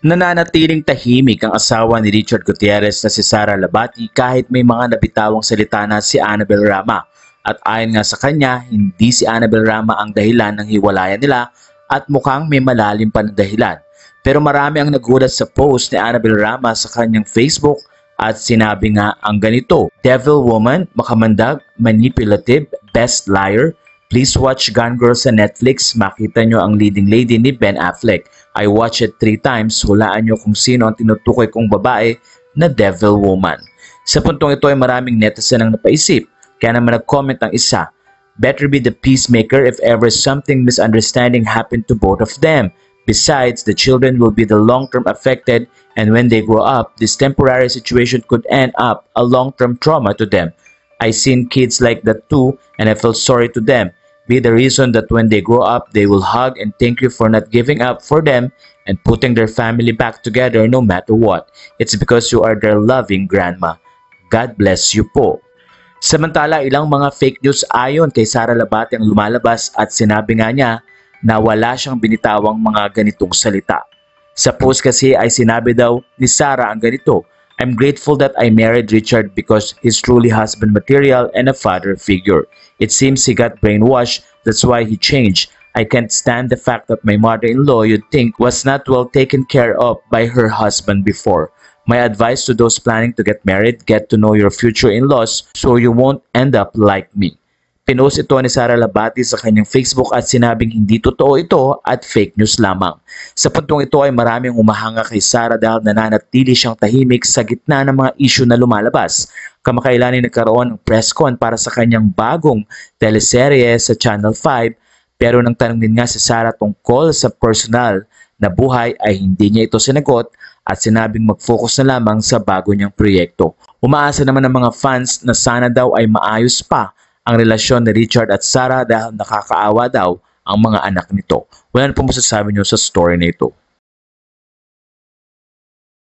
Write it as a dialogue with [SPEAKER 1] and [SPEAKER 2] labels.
[SPEAKER 1] Nananatiling tahimik ang asawa ni Richard Gutierrez na si Sara Labati kahit may mga nabitawang salita na si Annabel Rama. At ayon nga sa kanya, hindi si Annabel Rama ang dahilan ng hiwalayan nila at mukhang may malalim pa na dahilan. Pero marami ang nagulat sa post ni Annabel Rama sa kanyang Facebook at sinabi nga ang ganito: "Devil woman, makamandag, manipulative, best liar. Please watch Gone Girl sa Netflix. Makita nyo ang leading lady ni Ben Affleck. I watch it 3 times. Hulaan nyo kung sino ang tinutukoy kong babae na devil woman." Sa puntong ito ay maraming netizen ang napaisip. Kaya naman nag-comment ang isa: "Better be the peacemaker if ever something misunderstanding happened to both of them. Besides, the children will be the long-term affected, and when they grow up, this temporary situation could end up a long-term trauma to them. I seen kids like that too, and I feel sorry to them. Be the reason that when they grow up, they will hug and thank you for not giving up for them and putting their family back together no matter what. It's because you are their loving grandma. God bless you po." Samantala, ilang mga fake news ayon kay Sara Labati ang lumalabas at sinabi nga niya na wala siyang binitawang mga ganitong salita. Sa post kasi ay sinabi daw ni Sara ang ganito: "I'm grateful that I married Richard because he's truly husband material and a father figure. It seems he got brainwashed, that's why he changed. I can't stand the fact that my mother-in-law you'd think was not well taken care of by her husband before. My advice to those planning to get married, get to know your future in-laws so you won't end up like me." Pinost ito ni Sara Labati sa kanyang Facebook at sinabing hindi totoo ito at fake news lamang. Sa puntong ito ay maraming umahanga kay Sara dahil nananatili siyang tahimik sa gitna ng mga issue na lumalabas. Kamakailan ay nagkaroon ng press con para sa kanyang bagong teleserye sa Channel 5, pero nang tanong din nga si Sara tungkol sa personal na buhay ay hindi niya ito sinagot at sinabing mag-focus na lamang sa bago niyang proyekto. Umaasa naman ng mga fans na sana daw ay maayos pa ang relasyon ni Richard at Sara dahil nakakaawa daw ang mga anak nito. Wala na po masasabi niyo sa story na ito.